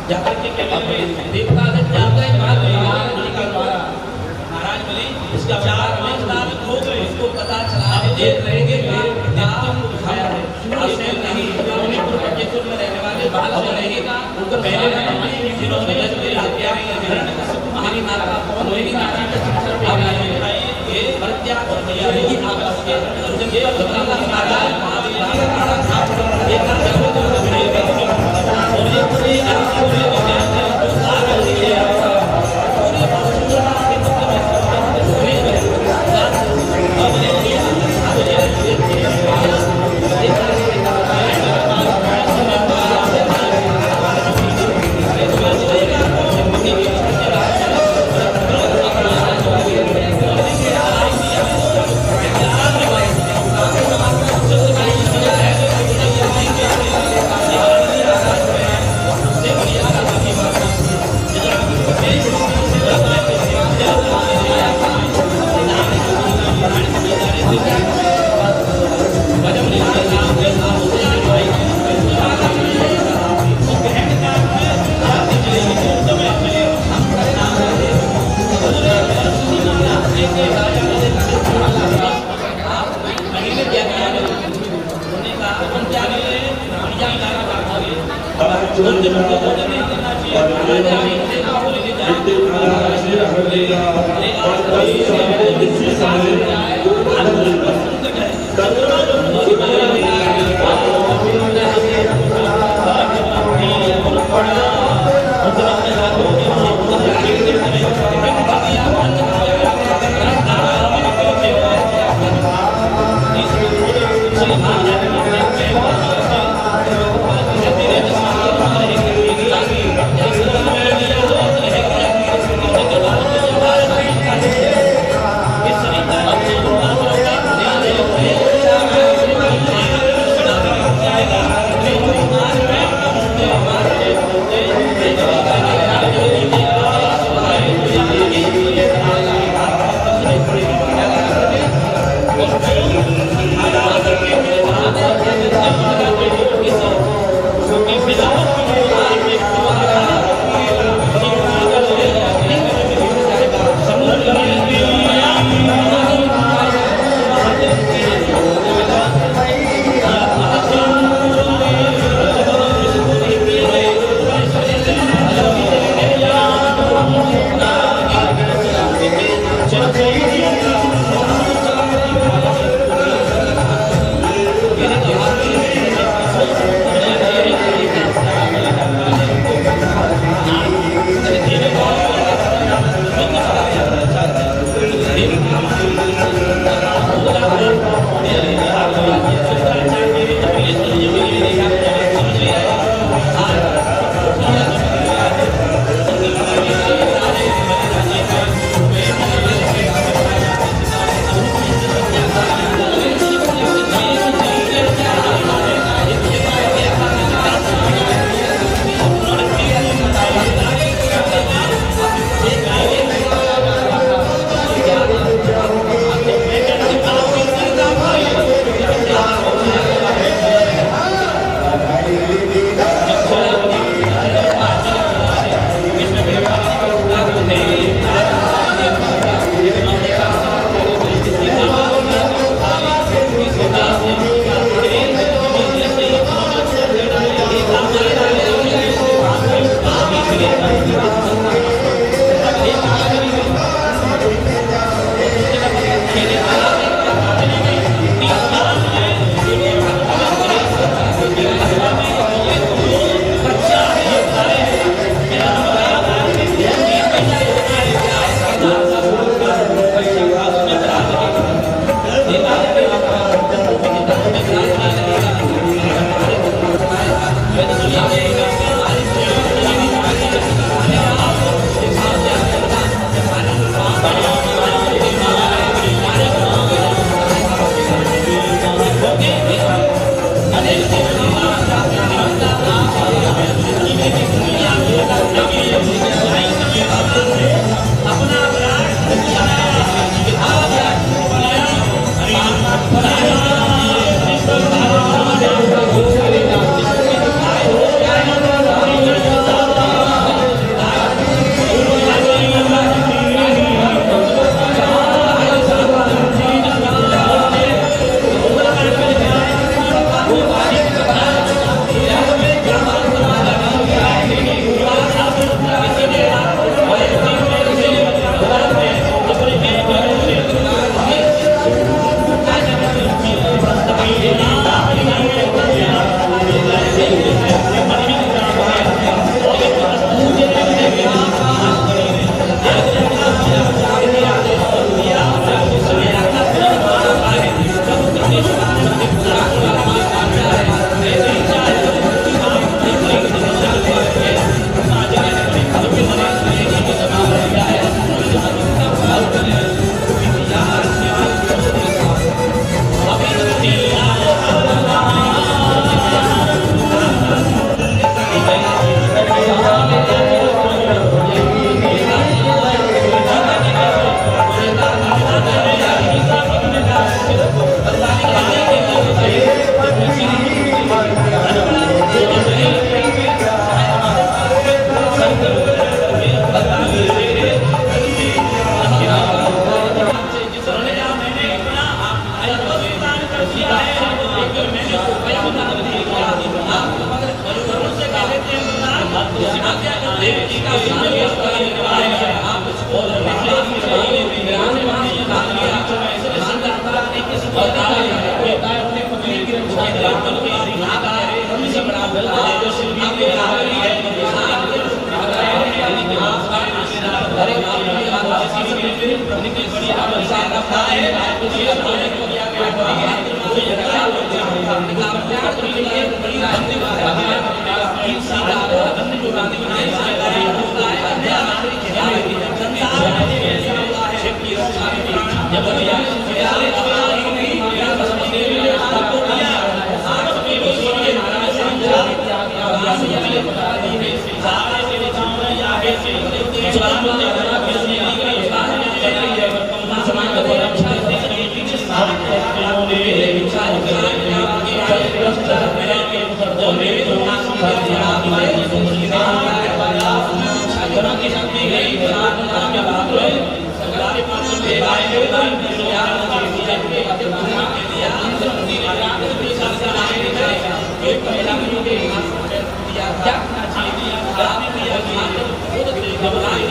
जाकर के क्या देवता जाता है महाराज बोले इसका चार मंत्राल हो गए, इसको पता चला देख रहेंगे देवताओं को दिखाया है नहीं में रहने वाले बाल रहेगा उनको पहले जिन्होंने हत्या हमारी माता कौन होगी नारी का शिक्षा ये प्रत्याग और यही आपस के जब ये बताना महाराज देव जी का स्थान भी आपका निर्वाह है और विश्वास में विराजमान वाली स्थान भी आपको ऐसे शांत आता है किसी और तारा होता है अपने पत्नी की रक्षा करने के लिए आता है किसी बराबर है जो शिव आपके बराबर ही है आपके अरे आप किसी भी फिर प्रभु की बड़ी आवाज़ रखा है तो ये बोलने को दिया गया है तो ये क्या होता है प्यार के लिए बड़ी रास्ते का है इन सीधा बंद जो रानी बनाई है होता है अन्य नागरिक है संसार में शिव की रक्षा जब दिया प्यारे अवतार ही नहीं मेरा बसने के लिए आपको दिया आप के लिए महाराज समझा रास के लिए बता दी है सारे के लिए चाहना या है से स्वामी ने बना किसी की विश्वास में चल रही है समाज को रक्षा देने के लिए स्थापित इन्होंने विचार किया आगे आगे प्रश्न मेरे के जो मेरे तो नाम कर दिया हमारे बना की शक्ति गई बना के बात है सरकार के पास में आए हैं जो यार दिया के बना के दिया मंदिर आगे भी सरकार आगे जाएगा एक पहला के दिया क्या चाहिए आपने दिया वो तो घबराई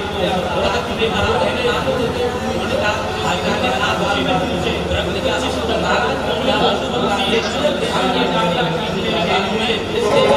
दिया और आपने भारत है आपको उन्होंने कहा आगे के आप मुझे रखने का शिष्ट भारत को ये आगे का इसके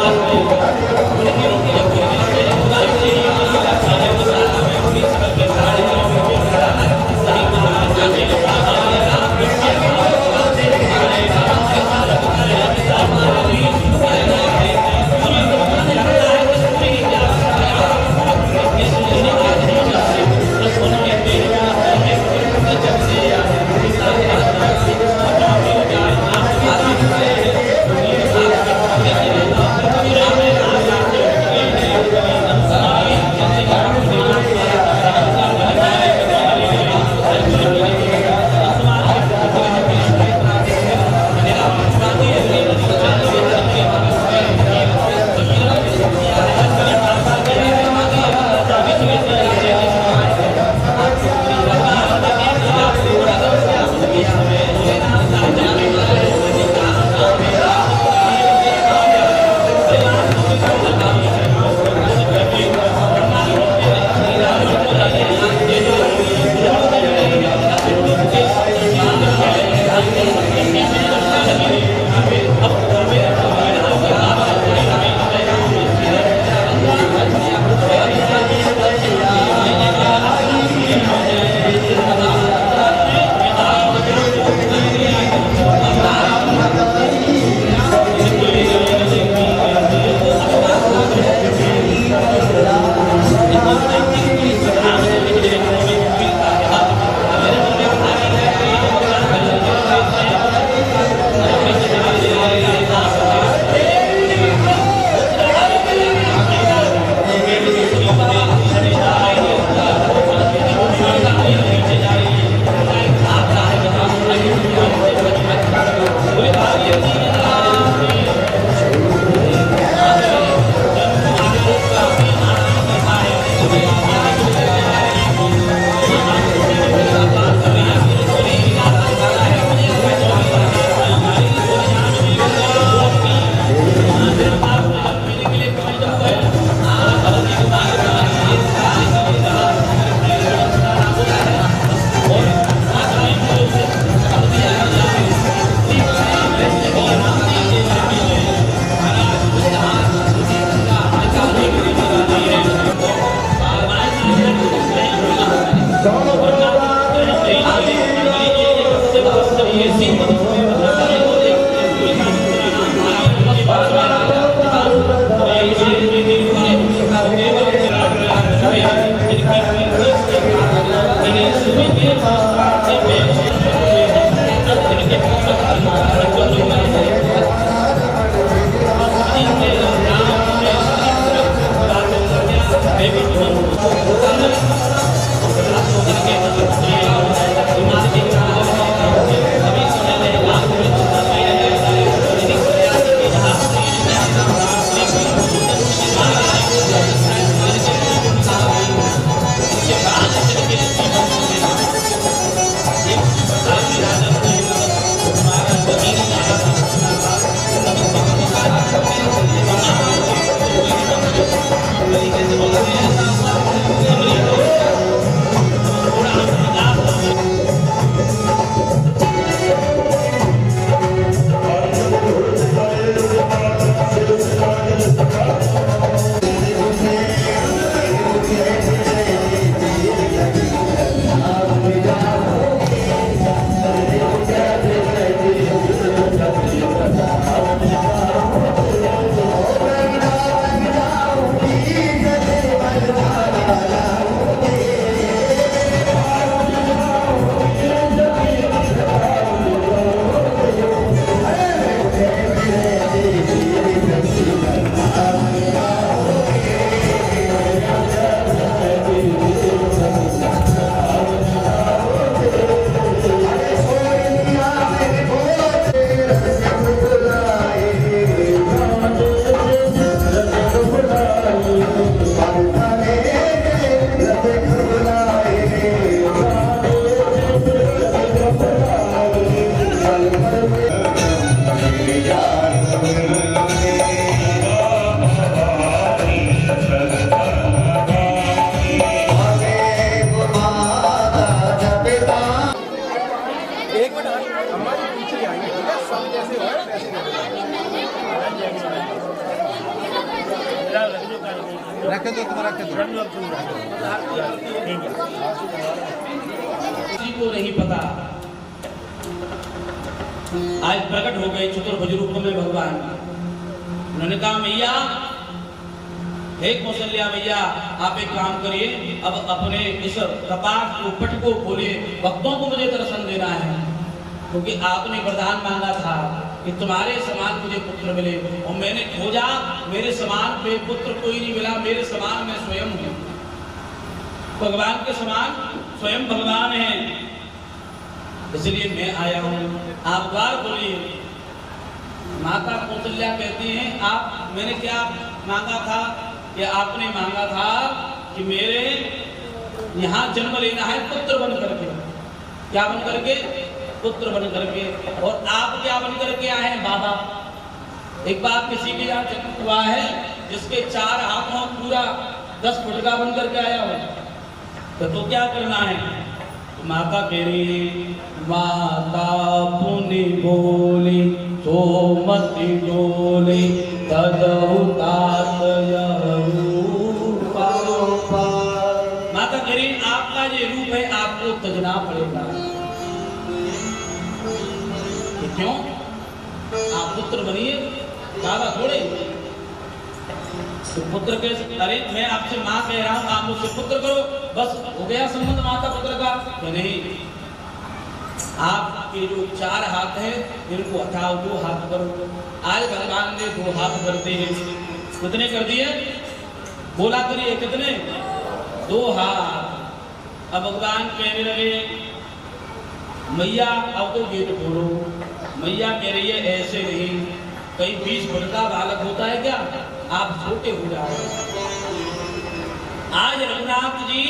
Thank you. रख दो तुम्हारा किसी को नहीं पता। आज प्रकट हो गए चतुर्भुज रूप में भगवान। उन्होंने कहा मैया, हे कौशल्या मैया, आप एक काम करिए, अब अपने इस कपाट को पट को खोलिए, भक्तों को मुझे दर्शन देना है, क्योंकि आपने वरदान मांगा था कि तुम्हारे समान मुझे पुत्र मिले, और मैंने खोजा, मेरे समान पे पुत्र कोई नहीं मिला, मेरे समान मैं स्वयं हूँ। भगवान के समान स्वयं भगवान है, इसलिए मैं आया हूँ, आप द्वार खोलिए। माता कौशल्या कहती हैं, आप, मैंने क्या मांगा था? कि आपने मांगा था कि मेरे यहाँ जन्म लेना है पुत्र बन करके। क्या बन करके? पुत्र बन करके। और आप क्या बन करके आए हैं? बाबा। एक बार किसी के यहाँ जन्म हुआ है जिसके 4 हाथों पूरा 10 फुट का बन करके आया हो, तो क्या करना है? तो माता कह रही है, माता पुनि बोली सोमति डोली माता कह रही, आपका ये रूप है, आपको तजना पड़ेगा। तो क्यों? आप पुत्र बनिए, बाबा थोड़े। तो पुत्र के, अरे मैं आपसे माँ कह रहा हूँ, आप मुझसे पुत्र करो, बस हो गया संबंध माता पुत्र का? तो नहीं, आपके जो 4 हाथ हैं इनको हटाओ, 2 हाथ करो। आज भगवान ने 2 हाथ कर दिए। कितने कर दिए? बोला करिए, कितने? 2 हाथ। अब भगवान कहने लगे, मैया अब तो गेट खोलो। मैया कह रही है, ऐसे नहीं, कहीं 20 फुट का बालक होता है क्या? आप छोटे हो जाओ। आज रघुनाथ जी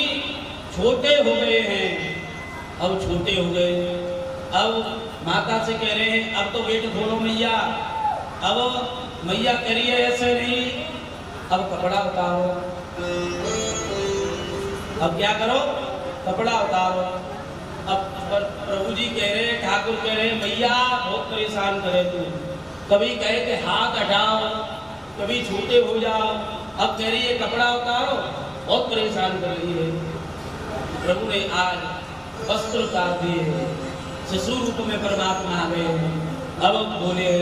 छोटे हो गए हैं, अब छोटे हो गए। अब माता से कह रहे हैं, अब तो गेट खोलो मैया। अब मैया कह रही है, ऐसे नहीं, अब कपड़ा उतारो। अब क्या करो? कपड़ा उतारो। अब प्रभु जी कह रहे, ठाकुर कह रहे, मैया बहुत परेशान करे तू, कभी कहे कि हाथ हटाओ, कभी छोटे हो जाओ, अब कह रही है कपड़ा उतारो, बहुत परेशान कर रही है। प्रभु ने आज वस्त्र उतार दिए, शिशु रूप में परमात्मा आ गए। अब बोले,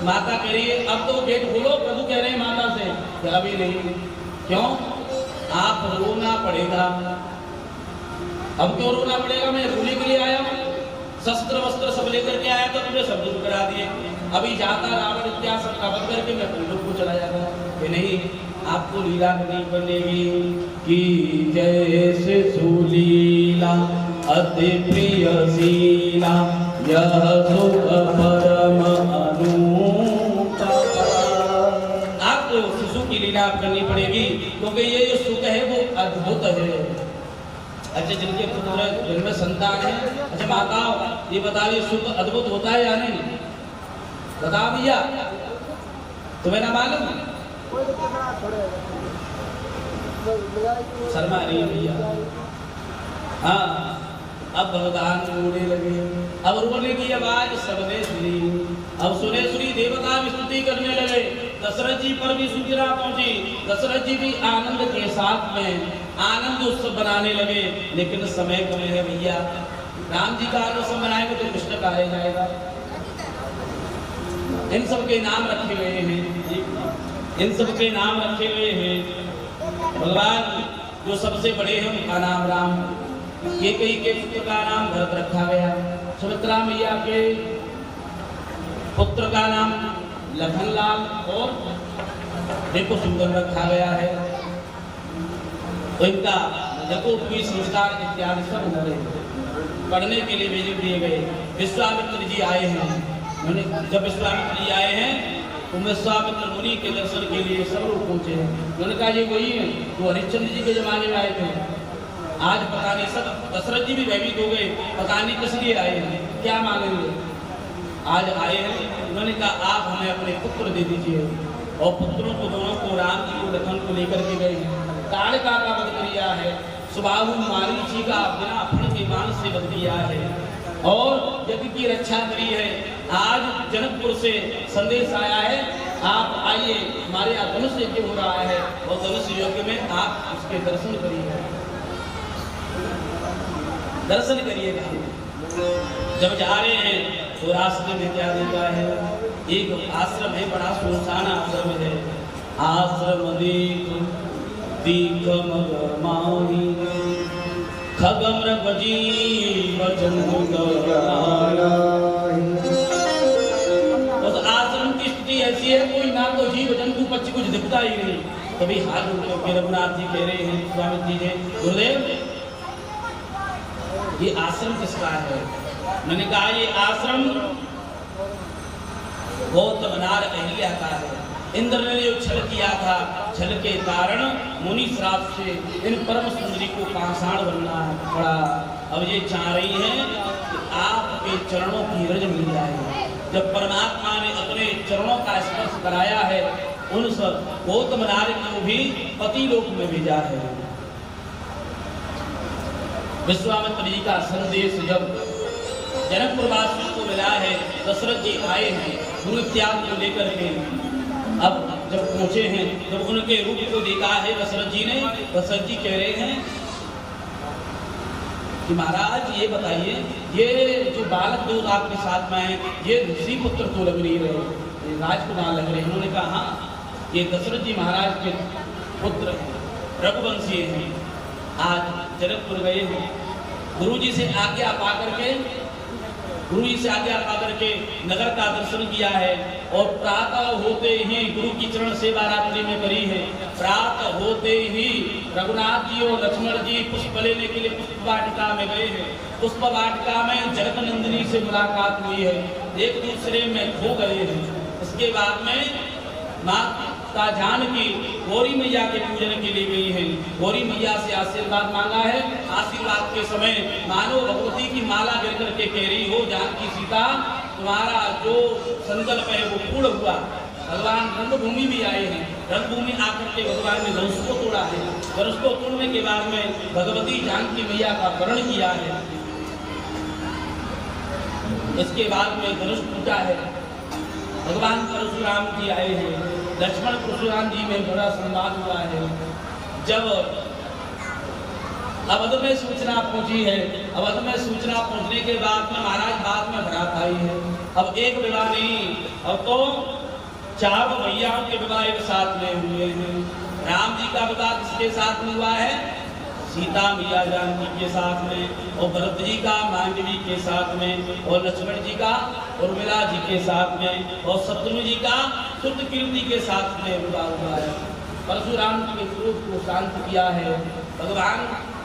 माता कह रही है, अब तो गेट खोलो। प्रभु कह रहे हैं माता से, अभी नहीं। क्यों? आप रोना पड़ेगा। अब क्यों रोना पड़ेगा? मैं रोने के लिए आया हूँ, शस्त्र वस्त्र सब लेकर के आया, तो तुमने सब दूर करा दिए। अभी जाता रावण इत्यादि सब कवर करके मैं अपने लोग को चला जाता। कि नहीं, आपको लीला करनी पड़ेगी कि जैसे सुलीला अति प्रिय शीला, यह सुख परम अनूठा। आपको शिशु की लीला करनी पड़ेगी, क्योंकि ये जो सुख है वो अद्भुत है। अच्छा, जिनके पुत्र, जिनमें संतान है, अच्छा माताओं ये बताइए, सुख अद्भुत होता है या नहीं? बता भैया, तुम्हें ना मालूम? शर्मा नहीं भैया। हाँ, अब भगवान रोने लगे। अब रोने की आवाज सबने सुनी। अब सुने सुनी देवता भी स्तुति करने लगे। दशरथ जी पर भी सूचना पहुंची। दशरथ जी भी आनंद के साथ में आनंद उत्सव बनाने लगे। लेकिन समय कम है भैया। राम जी का उत्सव मनाएंगे तो कृष्ण का रह जाएगा। इन सब के नाम रखे हुए हैं। इन सब के नाम रखे हुए हैं। भगवान जो सबसे बड़े हैं उनका नाम राम। ये कई के पुत्र का नाम भरत रखा गया। सुमित्रा मैया के पुत्र का नाम लखनलाल और देखो सुंदर रखा गया है। तो इनका देखो कोई संस्कार इत्यादि सब हो गए। पढ़ने के लिए भेज दिए गए। विश्वामित्र जी आए हैं। जब विश्वामित्र जी आए हैं तो विश्वामित्र मुनि के दर्शन के लिए सब लोग पहुंचे। उन्होंने कहा ये वही है जो हरिश्चंद्र जी के जमाने में आए थे। आज पता नहीं, सब दशरथ जी भी भयभीत हो गए। पता नहीं किस लिए आए हैं, क्या मांगेंगे। आज आए हैं, उन्होंने कहा आप हमें अपने पुत्र दे दीजिए। और पुत्रों को दोनों को राम जी को लखन को लेकर के गए हैं। ताड़का का वध किया है। सुबाहु मारीची का बिना अपने के बाण से वध किया है और यज्ञ की रक्षा करी है। आज जनकपुर से संदेश आया है, आप आइए, हमारे यहाँ धनुष यज्ञ हो रहा है और धनुष यज्ञ में आप उसके दर्शन करिए। दर्शन करिएगा। जब जा रहे हैं तो रास्ते में क्या देखा है, एक आश्रम है, बड़ा सुनसान आश्रम है। आश्रम दीख मग माही खगम्र बजी वचन उस आश्रम की स्थिति ऐसी है, कोई ना तो जीव जंतु पक्षी कुछ दिखता ही नहीं। तभी हाथ जोड़ के रघुनाथ जी कह रहे हैं, स्वामी जी ने, गुरुदेव ये आश्रम किसका है। मैंने कहा ये आश्रम गौतम नार अहिल्या का है। इंद्र ने जो छल किया था, छल के कारण मुनि श्राप से इन परम सुंदरी को पाषाण बनना पड़ा। अब ये चाह रही हैं कि आपके चरणों की रज मिल जाए। जब परमात्मा ने अपने चरणों का स्पर्श कराया है, उन सब गौतम नार को भी पति लोक में भेजा है। विश्वामित्र जी का संदेश जब जनकपुर वासियों को मिला है, दशरथ जी आए हैं गुरु इत्यादि को लेकर के। अब जब पहुंचे हैं, जब उनके रूप को देखा है दशरथ जी ने, दशरथ जी कह रहे हैं कि महाराज ये बताइए, ये जो बालक दूध आपके साथ में है, ये ऋषि पुत्र तो लग नहीं रहे, ये राजकुमार लग रहे हैं। उन्होंने कहा हाँ, ये दशरथ जी महाराज के पुत्र रघुवंशी हैं। आज जनकपुर गए हैं, गुरु जी से आज्ञा पा करके, गुरु जी से आज्ञा पा करके नगर का दर्शन किया है। और प्रातः होते ही गुरु की चरण सेवा रात्रि में करी है। प्रातः होते ही रघुनाथ जी और लक्ष्मण जी पुष्प लेने के लिए पुष्प वाटिका में गए हैं। पुष्प वाटिका में जनक नंदिनी से मुलाकात हुई है, एक दूसरे में खो गए हैं। इसके बाद में माता जानकी गौरी मैया के पूजन के लिए गई है। गौरी मैया से आशीर्वाद मांगा है। आशीर्वाद के समय मानो भगवती की माला गिर करके कह रही हो, जानकी सीता तुम्हारा जो संकल्प है वो पूर्ण हुआ। भगवान रंगभूमि भी आए हैं। रंगभूमि आकर के भगवान ने धनुष को तोड़ा है। धनुष को तोड़ने के बाद में भगवती जानकी मैया का वर्ण किया है। इसके बाद में धनुष टूटा है। भगवान परशुराम जी आए हैं। लक्ष्मण परशुराम जी में बड़ा संवाद हुआ है। जब अवध में सूचना पहुंची है, अवध में सूचना पहुंचने के बाद में महाराज बाद में बारात आई है। अब एक विवाह नहीं, अब तो चारों भैयाओं के विवाह एक साथ में हुए हैं। राम जी का विवाह किसके साथ में हुआ है, सीता मैया जानकी के साथ में, और भरत जी का मांडवी के साथ में, और लक्ष्मण जी का उर्मिला जी के साथ में, और शत्रुघ्न जी का श्रुतकीर्ति के साथ में विवाह हुआ है। परशुराम जी के क्रोध को शांत किया है। भगवान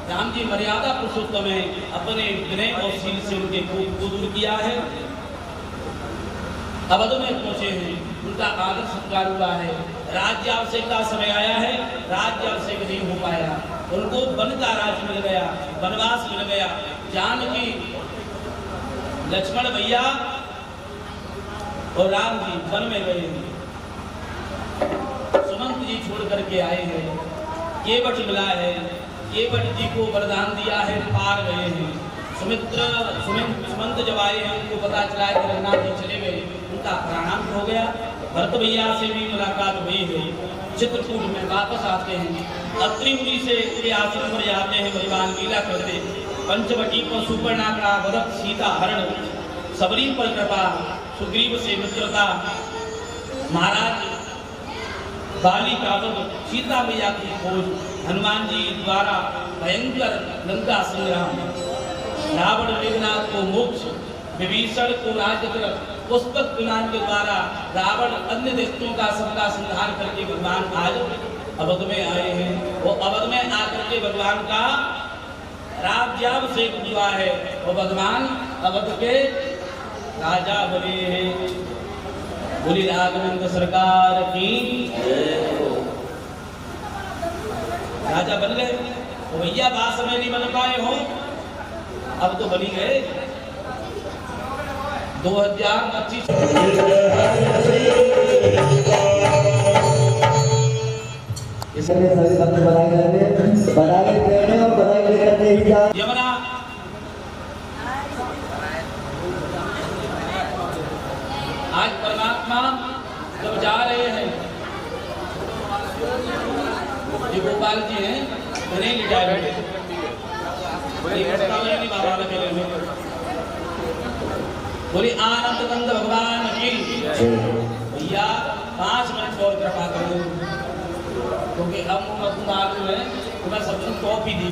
राम जी मर्यादा पुरुषोत्तम है, अपने विनय और शील से उनके क्रोध को दूर किया है। अवध में पहुंचे हैं, उनका आदर सत्कार हुआ है। राज्याभिषेक का समय आया है, राज्याभिषेक नहीं हो पाया। उनको वन का राज मिल गया, वनवास मिल गया। जानकी, लक्ष्मण भैया और राम जी वन में गए हैं। सुमंत जी छोड़ करके आए हैं। केवट मिला है, केवट जी को वरदान दिया है, पार गए हैं। सुमंत जब आए हैं, उनको पता चला है कि रघुनाथ जी चले गए, उनका प्राणांत हो गया। भरत भैया से भी मुलाकात हुई है, चित्रकूट में वापस आते हैं। अत्रि मुनि से के आश्रम पर जाते हैं, भगवान लीला करते। पंचवटी पर सुपर्णा का वरद, सीता हरण, सबरी पर कृपा, सुग्रीव से मित्रता, महाराज बाली का वध, सीता मैया की खोज, हनुमान जी द्वारा भयंकर लंका संग्राम, रावण मेघनाथ को मोक्ष, विभीषण को राज्य, पुस्तक विमान के द्वारा रावण अन्य देशों का सबका संहार करके भगवान आज अवध में आए हैं। वो अवध में आकर के भगवान का राज्याभिषेक हुआ है, वो भगवान अवध के राजा बने हैं। बोली राघवेंद्र सरकार की राजा बन गए। तो भैया बात समय नहीं बन पाए हो, अब तो बनी गए। 2025 इसलिए सभी भक्त बनाए रहने और बनाए करते ही जा। यमुना आज परमात्मा जब जा रहे हैं, ये गोपाल जी हैं, नहीं लिटाए बैठे बाबा लगे में। बोली आनंद कंद भगवान की भैया 5 मिनट और कृपा करो, क्योंकि हम मालूम है तो मैं सबको टॉप ही दी।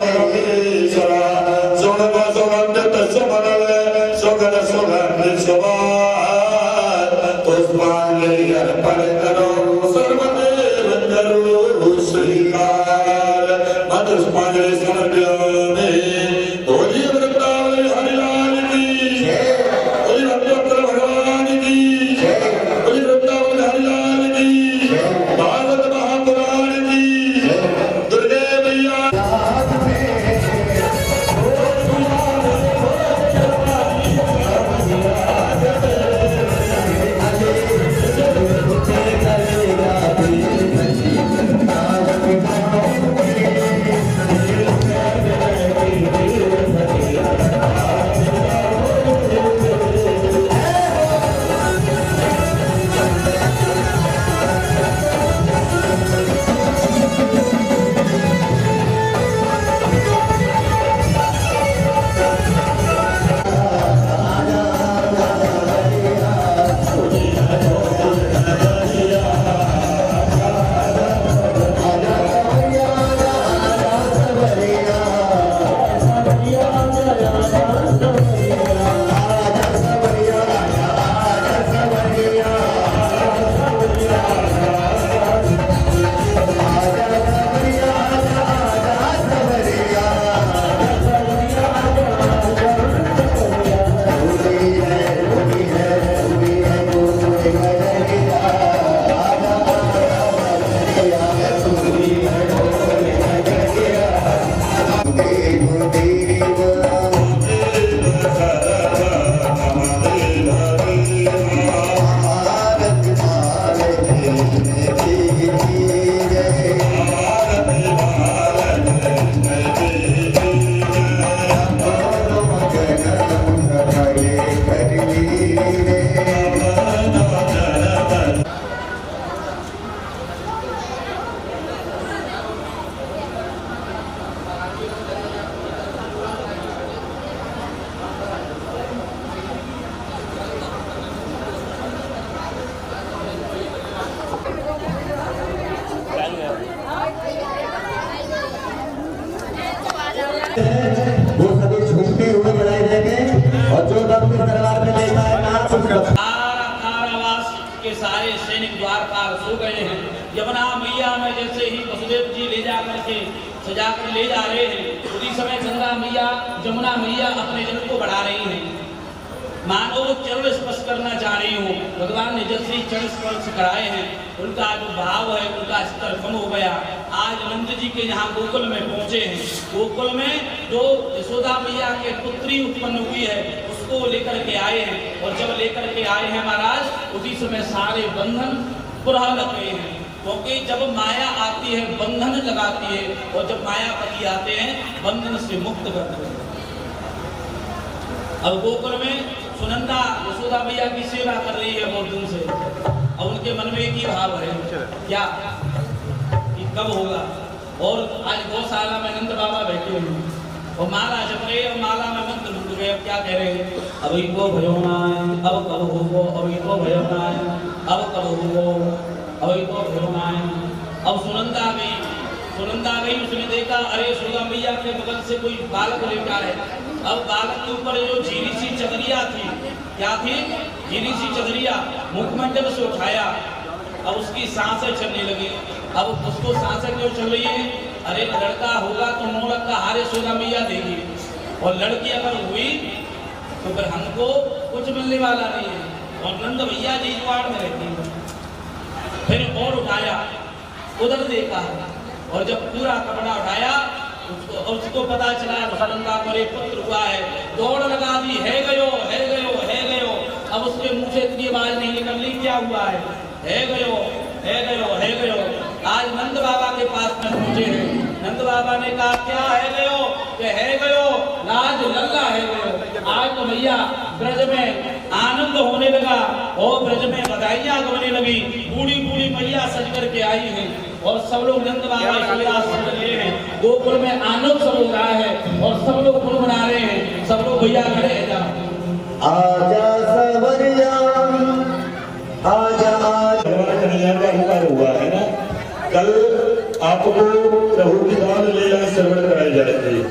वो सभी झूठे हुए बनाए जाएंगे और जो दर्द दरबार में लेता है कारावास के सारे सैनिक द्वारपाल सो गए हैं। यमुना मैया में जैसे ही वसुदेव जी ले जा करके सजा कर ले जा रहे हैं, उसी समय गंगा मैया यमुना मैया अपने जल को बढ़ा रही हैं, मानो वो चरण स्पर्श करना चाह रही हो। भगवान ने जैसे ही चरण स्पर्श कराए हैं, उनका जो भाव है उनका स्तर कम हो गया। आज नंद जी के यहाँ गोकुल में पहुंचे हैं। गोकुल में जो यशोदा मैया के पुत्री उत्पन्न हुई है उसको लेकर के आए हैं, और जब लेकर के आए हैं महाराज, उसी समय सारे बंधन पुरह लग गए हैं। क्योंकि जब माया आती है बंधन लगाती है, और जब मायापति आते हैं बंधन से मुक्त करते हैं। अब गोकुल में सुनंदा यशोदा मैया की सेवा कर रही है बहुत दिन से। अब उनके मन में एक ही भाव है, क्या कि कब होगा। और आज गौशाला में नंद बाबा बैठे हुए हैं और माला जप रहे हैं, और माला में मंत्र लुट गए। अब क्या कह रहे हैं, अभी को भयो ना है, अब कब होगो, अभी को भयो ना है, अब कब होगो, अभी को भयो ना है। अब सुनंदा गई, उसने देखा अरे यशोदा मैया के बगल से कोई बालक लेटा है। अब बालक के ऊपर जो झीरी सी चदरिया थी, क्या थी, झीरी सी चदरिया, मुखमंडल से उठाया। अब उसकी सांसें चलने लगी। अब उसको सांसें क्यों चल रही है, अरे लड़का होगा तो 9 लाख का हारे यशोदा मैया देगी, और लड़की अगर हुई तो फिर हमको कुछ मिलने वाला नहीं है। और नंद भैया जी जुआड़ में रहती है। फिर और उठाया, उधर देखा, और जब पूरा कपड़ा उठाया उसको पता चला सुनंदा को एक पुत्र हुआ है। दौड़ लगा दी, है गयो, है गयो, है गयो। अब उसके मुंह से इतनी आवाज नहीं निकल रही, क्या हुआ है गयो, है गयो, है गयो। आज नंद बाबा के पास में पहुंचे हैं। नंद बाबा ने कहा क्या है गयो, कि है गयो, लाज लल्ला है गयो। आज तो भैया ब्रज में आनंद होने लगा, और ब्रज में बधाइयां गाने लगी। बूढ़ी बूढ़ी मैया सज करके आई है, और सब लोग नंद बाबा सुन रहे हैं। गोकुल में आनंद सब हो रहा है, और सब लोग गुण बना रहे हैं। सब लोग भैया खड़े हैं, जाओ आजा सवरिया, आजा आजा हुआ है ना। कल आपको प्रभु की दान लीला श्रवण कराई जाएगी।